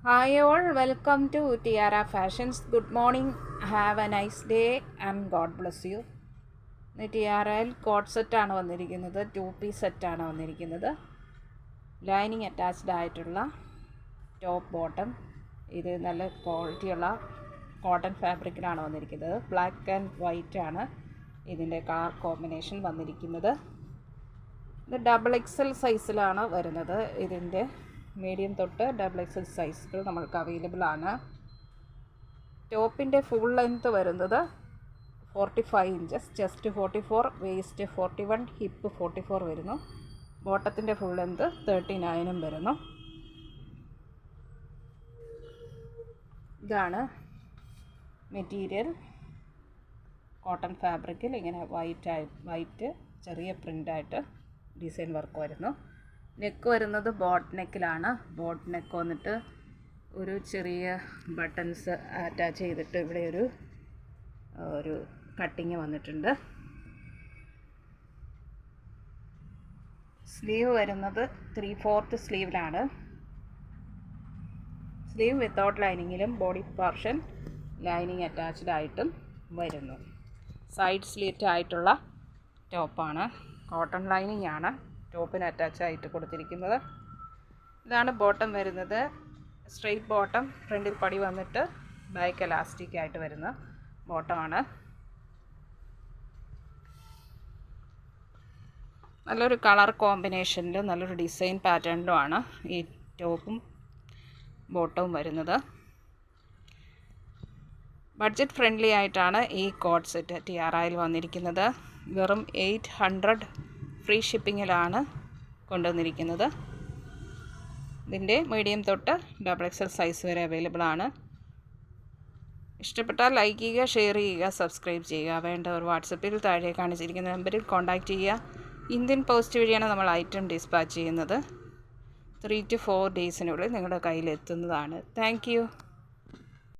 Hi all, welcome to Tiara Fashions. Good morning, have a nice day and God bless you. ടിയാറയിൽ coat സെറ്റാണ് വന്നിരിക്കുന്നത്, 2-piece സെറ്റാണ് വന്നിരിക്കുന്നത്. Lining attached ആയിട്ടുള്ള top bottom. ഇത് നല്ല ക്വാളിറ്റിയുള്ള കോട്ടൺ ഫാബ്രിക്കിലാണ് വന്നിരിക്കുന്നത്. ബ്ലാക്ക് ആൻഡ് വൈറ്റ് ആണ് ഇതിൻ്റെ കളർ കോമ്പിനേഷൻ വന്നിരിക്കുന്നത്. ഇത് XXL സൈസിലാണ് വരുന്നത്. ഇതിൻ്റെ മീഡിയം തൊട്ട് XXL സൈസുകൾ നമ്മൾക്ക് അവൈലബിൾ ആണ്. ടോപ്പിൻ്റെ ഫുൾ ലെങ്ത്ത് വരുന്നത് 45 ഇഞ്ചസ്, ചെസ്റ്റ് 44, വേസ്റ്റ് 41, ഹിപ്പ് 44 വരുന്നു. ബോട്ടത്തിൻ്റെ ഫുൾ ലെങ്ത്ത് 39 വരുന്നു. ഇതാണ് മെറ്റീരിയൽ. കോട്ടൺ ഫാബ്രിക്കിൽ ഇങ്ങനെ വൈറ്റ് ചെറിയ പ്രിൻ്റായിട്ട് ഡിസൈൻ വർക്ക് വരുന്നു. നെക്ക് വരുന്നത് ബോട്ട് നെക്കിലാണ്. ബോട്ട് നെക്ക് വന്നിട്ട് ഒരു ചെറിയ ബട്ടൺസ് അറ്റാച്ച് ചെയ്തിട്ട് ഇവിടെ ഒരു കട്ടിങ് വന്നിട്ടുണ്ട്. സ്ലീവ് വരുന്നത് 3/4 സ്ലീവിലാണ്. സ്ലീവ് വിത്തൗട്ട് ലൈനിങ്ങിലും ബോഡി പോർഷൻ ലൈനിങ് അറ്റാച്ച്ഡ് ആയിട്ടും വരുന്നു. സൈഡ് സ്ലിറ്റ് ആയിട്ടുള്ള ടോപ്പാണ്. കോട്ടൺ ലൈനിങ് ആണ് ടോപ്പിന് അറ്റാച്ച് ആയിട്ട് കൊടുത്തിരിക്കുന്നത്. ഇതാണ് ബോട്ടം വരുന്നത്. സ്ട്രെയിറ്റ് ബോട്ടം, ഫ്രണ്ടിൽ പടി വന്നിട്ട് ബാക്ക് എലാസ്റ്റിക് ആയിട്ട് വരുന്ന ബോട്ടമാണ്. നല്ലൊരു കളർ കോമ്പിനേഷനിലും നല്ലൊരു ഡിസൈൻ പാറ്റേണിലുമാണ് ഈ ടോപ്പും ബോട്ടവും വരുന്നത്. ബഡ്ജറ്റ് ഫ്രണ്ട്ലി ആയിട്ടാണ് ഈ കോട്ട് സെറ്റ് ടിയാറയിൽ വന്നിരിക്കുന്നത്. വെറും 800 ഫ്രീ ഷിപ്പിങ്ങിലാണ് കൊണ്ടുവന്നിരിക്കുന്നത്. ഇതിൻ്റെ മീഡിയം തൊട്ട് XXL സൈസ് വരെ അവൈലബിൾ ആണ്. ഇഷ്ടപ്പെട്ടാൽ ലൈക്ക് ചെയ്യുക, ഷെയർ ചെയ്യുക, സബ്സ്ക്രൈബ് ചെയ്യുക. വേണ്ടവർ വാട്സപ്പിൽ താഴെ കാണിച്ചിരിക്കുന്ന നമ്പറിൽ കോൺടാക്റ്റ് ചെയ്യുക. ഇന്ത്യൻ പോസ്റ്റ് വഴിയാണ് നമ്മൾ ഐറ്റം ഡിസ്പാച്ച് ചെയ്യുന്നത്. 3 to 4 ഡേയ്സിനുള്ളിൽ നിങ്ങളുടെ കയ്യിലെത്തുന്നതാണ്. Thank you.